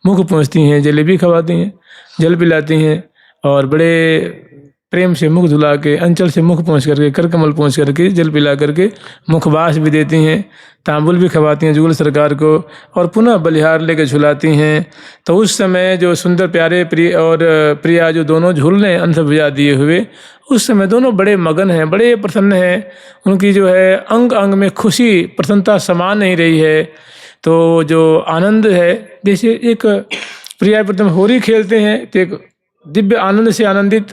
मुख पहुँचती हैं, जलेबी खवाती हैं, जल पिलाती हैं, और बड़े प्रेम से मुख धुला के, अंचल से मुख पहुँच करके, कर कमल पहुँच करके, जल पिला करके मुखबास भी देती हैं, तांबुल भी खवाती हैं जुगल सरकार को, और पुनः बलिहार लेकर झुलाती हैं। तो उस समय जो सुंदर प्यारे प्रिया जो दोनों झूल रहे हैं अंत बजा दिए हुए, उस समय दोनों बड़े मगन हैं, बड़े प्रसन्न हैं। उनकी जो है अंग अंग में खुशी प्रसन्नता समान नहीं रही है। तो जो आनंद है, जैसे एक प्रिया प्रीतम होरी खेलते हैं तो एक दिव्य आनंद से आनंदित,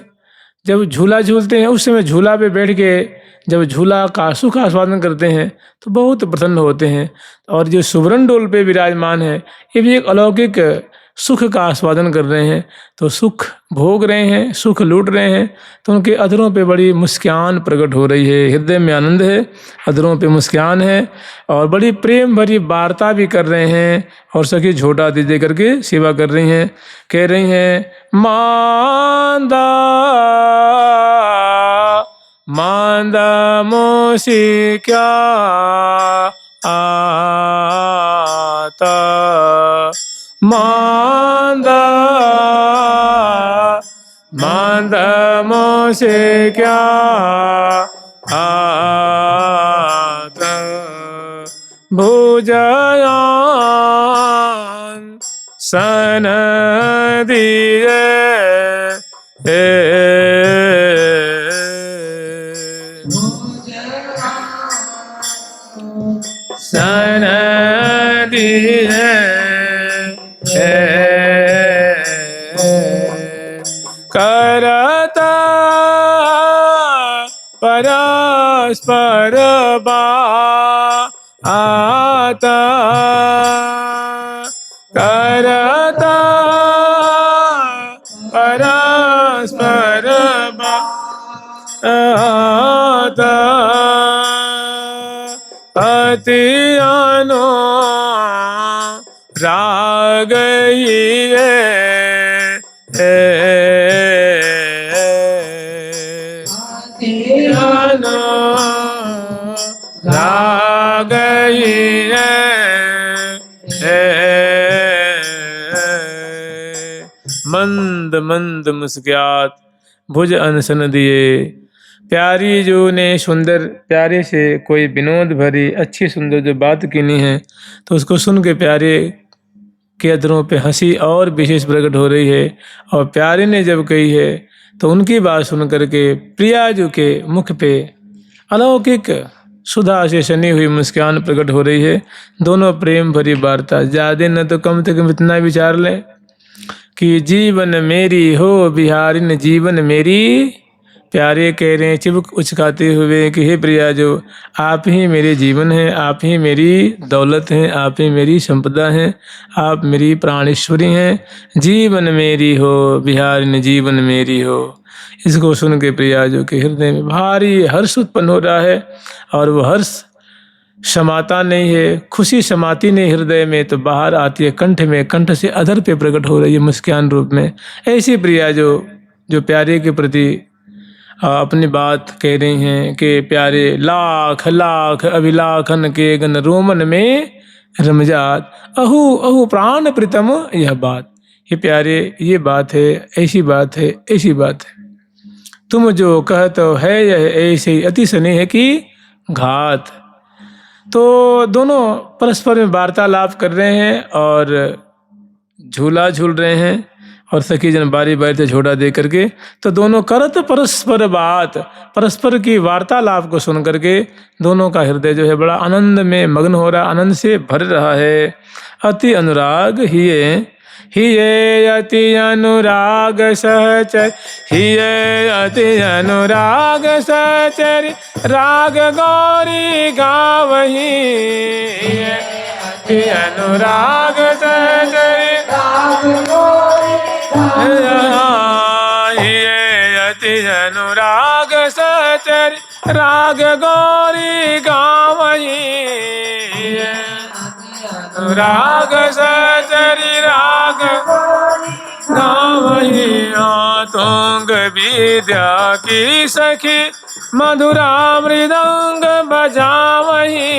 जब झूला झूलते हैं उस समय झूला पे बैठ के जब झूला का सुख आस्वादन करते हैं तो बहुत प्रसन्न होते हैं। और जो सुवर्ण डोल पे विराजमान है, ये भी एक अलौकिक सुख का आस्वादन कर रहे हैं, तो सुख भोग रहे हैं, सुख लूट रहे हैं। तो उनके अधरों पे बड़ी मुस्कान प्रकट हो रही है, हृदय में आनंद है, अधरों पे मुस्कान है, और बड़ी प्रेम भरी वार्ता भी कर रहे हैं, और सखी झोटा दे करके सेवा कर रही हैं। कह रही हैं मांदा मांदा मोसी क्या आता, मांदा मांदा मोसे क्या आता, भुजयान सन दिए सन है करता परस्पर आता करता परस्पर आता अति अनुराग ये अनुराग ये मंद मंद मुस्कुरात भुज अनसन दिए। प्यारी जो ने सुंदर प्यारे से कोई विनोद भरी अच्छी सुंदर जो बात कीनी है तो उसको सुन के प्यारे के अधरों पे हंसी और विशेष प्रकट हो रही है। और प्यारे ने जब कही है तो उनकी बात सुन करके प्रियाजू के मुख पे अलौकिक सुधा से सनी हुई मुस्कान प्रकट हो रही है। दोनों प्रेम भरी वार्ता ज़्यादा न तो कम से कम इतना विचार लें कि जीवन मेरी हो बिहारिन जीवन मेरी। प्यारे कह रहे हैं चिबुक उचकाते हुए कि हे प्रिया जो आप ही मेरे जीवन हैं, आप ही मेरी दौलत हैं, आप ही मेरी संपदा हैं, आप मेरी प्राणेश्वरी हैं। जीवन मेरी हो बिहारिन जीवन मेरी हो। इसको सुन के प्रिया जो के हृदय में भारी हर्ष उत्पन्न हो रहा है और वो हर्ष समाता नहीं है, खुशी समाती नहीं हृदय में तो बाहर आती है कंठ में, कंठ से अधर पे प्रकट हो रही है मुस्कान रूप में। ऐसी प्रिया जो प्यारे के प्रति अपनी बात कह रही हैं कि प्यारे लाख लाख अभिलाखन के गन रोमन में रमजात अहू अहू प्राण प्रीतम। यह बात ये प्यारे ये बात है, ऐसी बात है, ऐसी बात है। तुम जो कहते है यह ऐसे ही अति सनी है कि घात। तो दोनों परस्पर में वार्तालाप कर रहे हैं और झूला झूल रहे हैं और सखी जन बारी बारी से झोड़ा दे करके तो दोनों करत परस्पर बात परस्पर की वार्तालाप को सुन करके दोनों का हृदय जो है बड़ा आनंद में मग्न हो रहा, आनंद से भर रहा है। अति अनुराग हिये अति अनुराग सहचर हिये अति अनुराग सहचर राग गौरी गावही अति अनुराग सहचर अति अनुराग सहचर राग गौरी गावही अनुराग सहचरी राग गावही। तुंग विद्या की सखी मधुरा मृदंग बजावही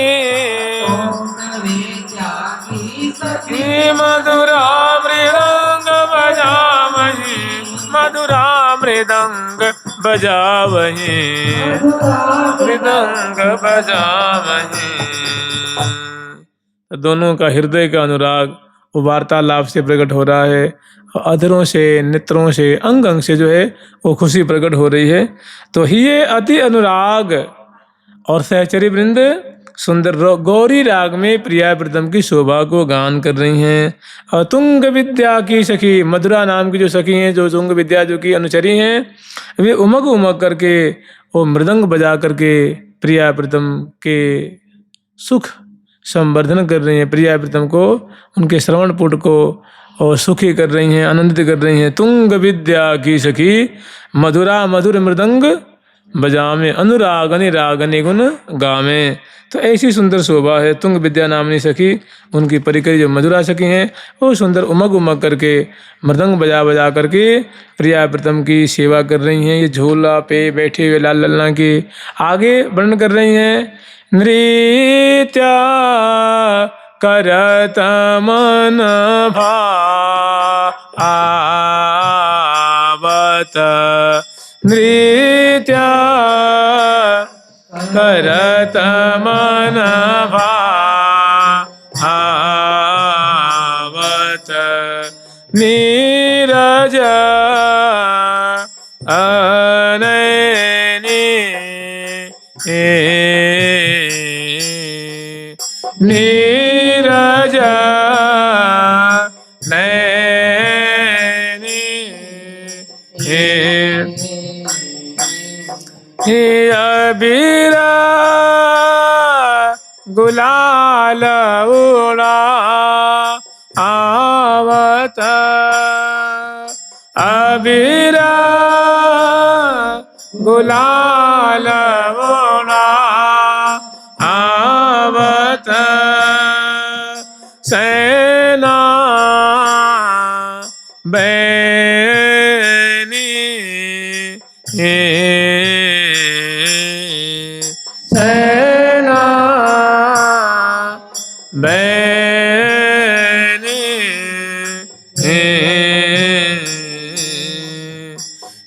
मधुरा मृदंग बजावही मधुरा मृदंग बजावही मृदंग बजावही। दोनों का हृदय का अनुराग वो वार्तालाप से प्रकट हो रहा है। अधरों से नेत्रों से अंग अंग से जो है वो खुशी प्रकट हो रही है। तो ये अति अनुराग और सहचरी वृंद सुंदर गौरी राग में प्रिया प्रीतम की शोभा को गान कर रही हैं। और तुंग विद्या की सखी मधुरा नाम की जो सखी हैं जो तुंग विद्या जो की अनुचरी हैं वे उमग उमग करके वो मृदंग बजा करके प्रिया प्रीतम के सुख संवर्धन कर रही हैं। प्रिया प्रीतम को उनके श्रवण पुट को और सुखी कर रही हैं, आनंदित कर रही हैं। तुंग विद्या की सखी मधुरा मधुर मृदंग बजामे अनुराग निराग निगुण गामे। तो ऐसी सुंदर शोभा है तुंग विद्या नामनी सखी। उनकी परिकरी जो मधुरा सखी हैं वो सुंदर उमग उमग करके मृदंग बजा बजा करके प्रिया प्रीतम की सेवा कर रही हैं। ये झोला पे बैठे हुए लाल लल्ला के आगे वर्णन कर रही हैं। नृत्य करत मन भावत नृत्य करत मन भावत नीरज अनयनी नीरज हे अबीर गुलाल उड़ा आवत अबीर गुलाल उड़ा आवत सैना बैनी सैना बैनी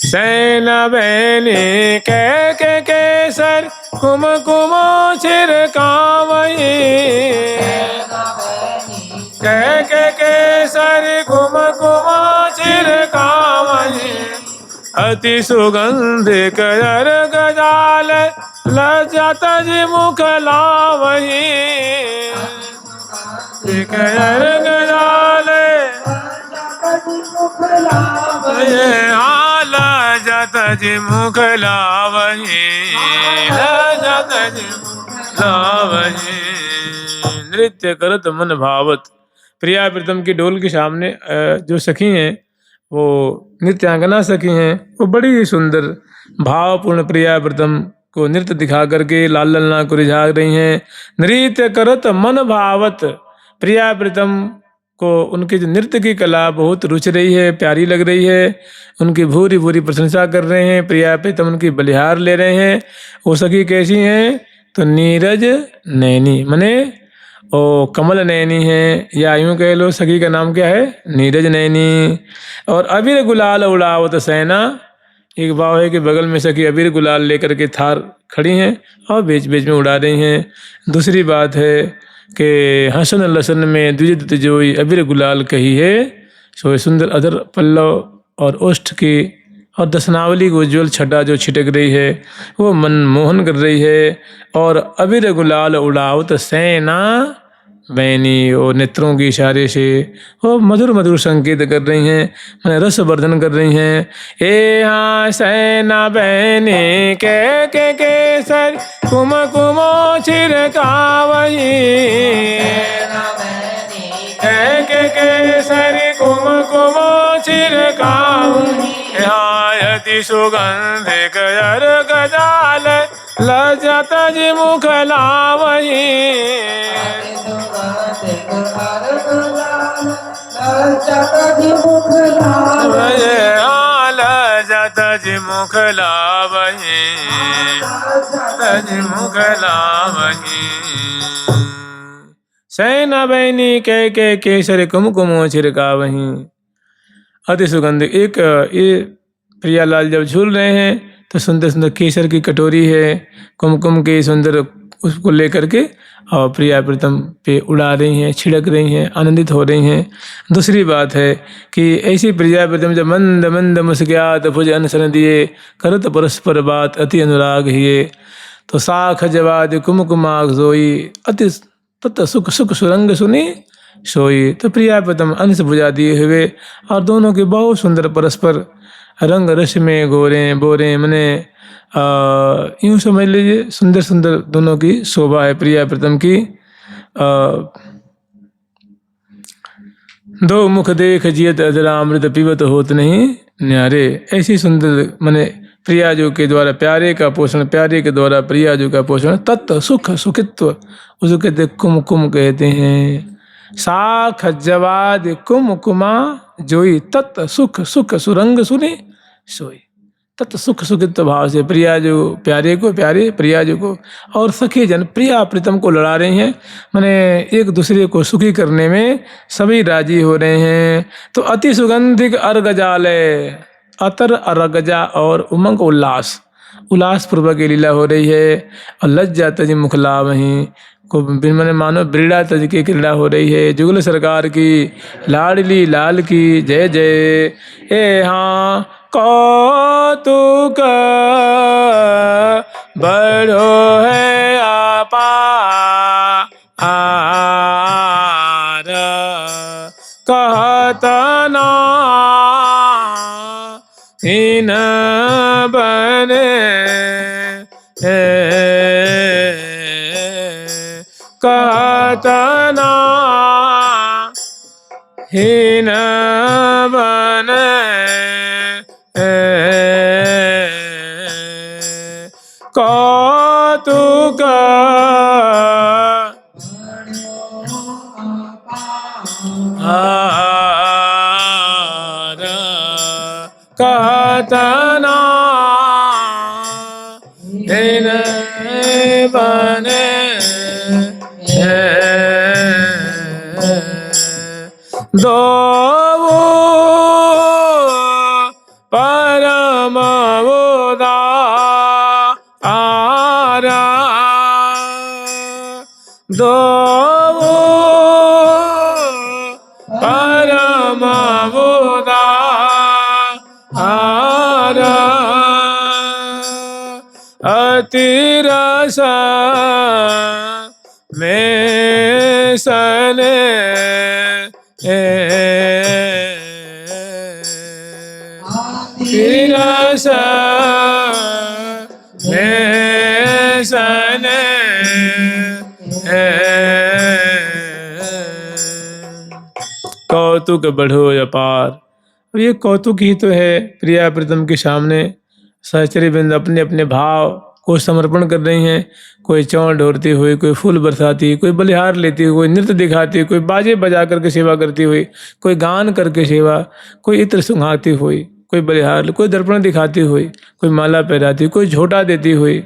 सैना बैनी कह के केसर कुमकुमो छिड़कावई कह के केसर कुमकुमो छिड़कावई अति सुगंध कर गजाल लज्जत जी मुख लावही कर गजाल लज्जत जी मुख लावही लज्जत जी लावही नृत्य करत मन भावत प्रिया प्रीतम की डोल के सामने जो सखी हैं वो नृत्यांगना सखी हैं वो बड़ी सुंदर भावपूर्ण प्रिया प्रीतम को नृत्य दिखा करके लाल ललना को रिझा रही हैं। नृत्य करत मन भावत प्रिया प्रीतम को उनकी जो नृत्य की कला बहुत रुच रही है, प्यारी लग रही है। उनकी भूरी भूरी प्रशंसा कर रहे हैं। प्रिया प्रीतम उनकी बलिहार ले रहे हैं। वो सखी कैसी हैं तो नीरज नैनी मने ओ कमल नैनी है या यूं कह लो सखी का नाम क्या है नीरज नैनी। और अबीर गुलाल उड़ावत सैना एक भाव है कि बगल में सखी अबीर गुलाल लेकर के थार खड़ी हैं और बीच बीच में उड़ा रही हैं। दूसरी बात है कि हसन लसन में द्विज तिजोई अबीर गुलाल कही है सो सुंदर अधर पल्लव और ओष्ठ की और दसनावली को उज्ज्वल छटा जो छिटक रही है वो मनमोहन कर रही है। और अबीर गुलाल उड़ावत सैना बैनी और नेत्रों के इशारे से वो मधुर मधुर संकेत कर रही हैं मैंने रस वर्धन कर रही हैं। ए हाँ सैना बैनी के केसर कुमकुमो छिड़कावही के केसर कुमकुमो छिड़कावही यति सुगंध कर गजाल लज्जत जी मुख लावही लज्जत जी मुख लावही मुख लावही सैना बैनी कह के केसर कुमकुमो छिड़कावही। अति सुगंध एक ये प्रियालाल जब झूल रहे हैं तो सुंदर सुंदर केसर की कटोरी है कुमकुम के सुंदर उसको लेकर के और प्रिया प्रीतम पे उड़ा रही हैं छिड़क रही हैं आनंदित हो रही हैं। दूसरी बात है कि ऐसी प्रिया प्रीतम जब मंद मंद मुस्क्यात भुज अनसन दिए करत परस्पर बात अति अनुराग हिए तो साख जवाद कुमकुमाग सोई अति तत् सुख सुख सुरंग सुनी सोई। तो प्रिया प्रीतम अंश भुजा दिए हुए और दोनों के बहुत सुंदर परस्पर रंग रस में गोरे बोरे मने यूँ समझ लीजिए सुंदर सुंदर दोनों की शोभा है प्रिया प्रीतम की। दो मुख देख जियत अजरा अमृत पीवत होत नहीं न्यारे ऐसी सुंदर मने प्रियाजू के द्वारा प्यारे का पोषण प्यारे के द्वारा प्रियाजू का पोषण तत्व सुख सुखित्व उसको कहते कुमकुम कहते हैं। साख जवाद कुमकुमा जोई तत्व सुख सुख सुरंग सुने सोई। तत्व सुख सुखित्व भाव से प्रियाजू प्यारे को प्यारे प्रियाजू को और सखी जन प्रिया प्रीतम को लड़ा रहे हैं माने एक दूसरे को सुखी करने में सभी राजी हो रहे हैं। तो अति सुगंधिक अर्गजालय अतर अर्गजा और उमंग उल्लास उल्लास पूर्वक की लीला हो रही है। और लज्जा तज मुखला वहीं को मैंने मानो ब्रीड़ा तज की क्रीड़ा हो रही है। जुगल सरकार की लाडली लाल की जय जय। ए हाँ कौतुक बड़ो है आपा आर कहत ना इन बने कहत नाहिन बने कौतुक कहत नाहिन बने दो परम उदार दो परम उदार अति रस में सने रस में सने कौतुक बढ़ो अपार। अब ये कौतुक ही तो है प्रिया प्रीतम के सामने सहचरी बिंद अपने अपने भाव को समर्पण कर रही हैं। कोई चौड़ ढोरती हुई, कोई फूल बरसाती, कोई बलिहार लेती हुई, कोई नृत्य दिखाती, कोई बाजे बजा करके सेवा करती हुई, कोई गान करके सेवा, कोई इत्र सुंघाती हुई, कोई बलिहार, कोई दर्पण दिखाती हुई, कोई माला पहराती, कोई झोटा देती हुई,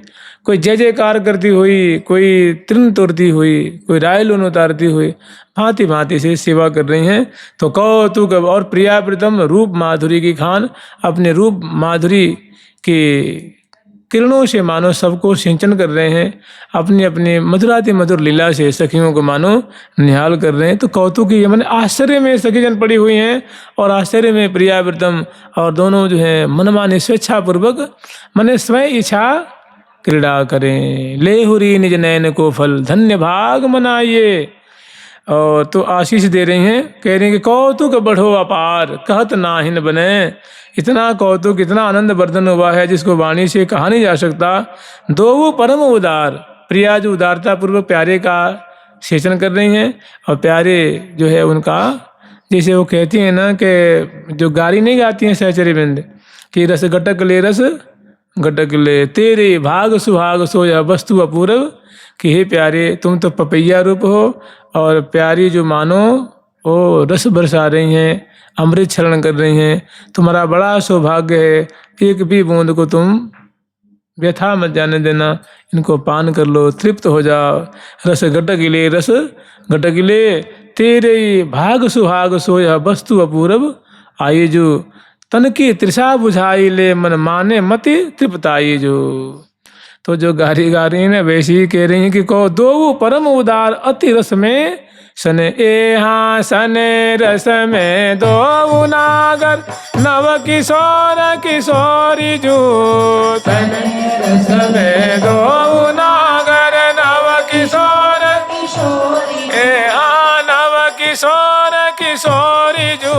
कोई जय जयकार करती हुई, कोई तृण तोड़ती हुई, कोई राय लोन उतारती हुई, भांति भांति से सेवा कर रही हैं। तो कौतुक और प्रिया प्रीतम रूप माधुरी की खान अपने रूप माधुरी की किरणों से मानो सबको सिंचन कर रहे हैं। अपनी अपनी मधुराति मधुर लीला से सखियों को मानो निहाल कर रहे हैं। तो कौतुक ही मैंने आश्चर्य में सखी जन पड़ी हुई हैं और आश्चर्य में प्रिया प्रीतम और दोनों जो है मनमाने स्वेच्छापूर्वक मैंने स्वयं इच्छा क्रीड़ा करें। ले हुरी निज नयन को फल धन्य भाग मनाइए। और तो आशीष दे रही हैं, कह रही हैं कि कौतुक बढ़ो अपार कहत नाहिन बने। इतना कौतुक इतना आनंद वर्धन हुआ है जिसको वाणी से कहा नहीं जा सकता। दो परम उदार प्रिया जो उदारता पूर्वक प्यारे का सेचन कर रही हैं और प्यारे जो है उनका जैसे वो कहती हैं ना कि जो गारी नहीं गाती हैं सहचरी बिंद कि रस घटक ले रस घटक ले तेरे भाग सुहाग सोया वस्तु अपूर्व कि हे प्यारे तुम तो पपैया रूप हो और प्यारी जो मानो वो रस बरसा रही हैं, अमृत क्षरण कर रही हैं। तुम्हारा बड़ा सौभाग्य है, एक भी बूंद को तुम व्यथा मत जाने देना, इनको पान कर लो, तृप्त हो जाओ। रस घटकिले रस घटकिले तेरे भाग सुहाग सोया वस्तु अपूर्व आये जो तन की तृषा बुझाई ले मन माने मति तृप्ताई जो। तो जो गारी गा रही है वैसे ही कह रही हैं कि को दो परम उदार अति रस में सने हाँ सने रस में दो नागर नव किशोर किशोरी जो सने रस में दो नागर नव किशोर हाँ नव किशोर किशोरी जो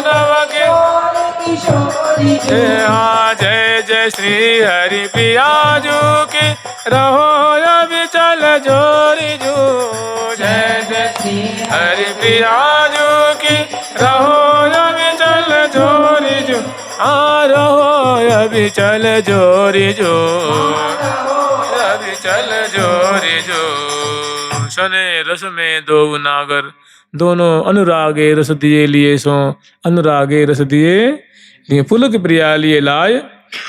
नव किशोरी हाँ जय जय श्री हरि पियाजू की रहो अभी चल जोरी जो जय जय श्री हरि पियाजू की रहो अभी चल जोरी जो आ रहो अभी चल जोरी जो अभी चल जोरी जो। सने रस में दो नागर दोनों अनुरागे रस दिए लिए सो अनुरागे रस दिए पुलक प्रिया लिए लाय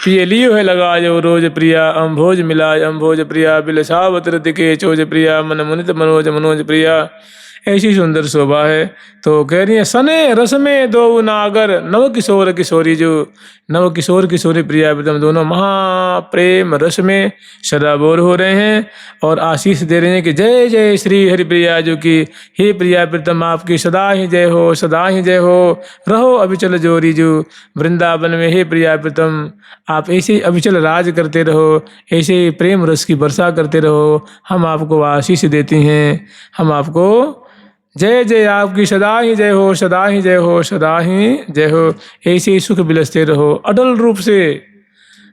पिए लियो है लगायो रोज प्रिया अम्भोज मिलाय अम्भोज प्रिया बिलसावत दिखे चोज प्रिया मन मुनित मनोज मनोज प्रिया। ऐसी सुंदर शोभा है। तो कह रही है सने रस में दो नागर नव किशोर किशोरी जो नव किशोर किशोरी प्रिया प्रीतम दोनों महाप्रेम रस में सदाबोर हो रहे हैं और आशीष दे रहे हैं कि जय जय श्री हरि प्रिया जो की हे प्रिया प्रीतम आपकी सदा ही जय हो सदा ही जय हो रहो अभिचल जोरी जो वृंदावन में हे प्रिया प्रीतम आप ऐसे अभिचल राज करते रहो ऐसे प्रेम रस की वर्षा करते रहो। हम आपको आशीष देती हैं हम आपको जय जय आपकी सदा ही जय हो सदा ही जय हो सदा ही जय हो ऐसे ही सुख बिलसते रहो अडल रूप से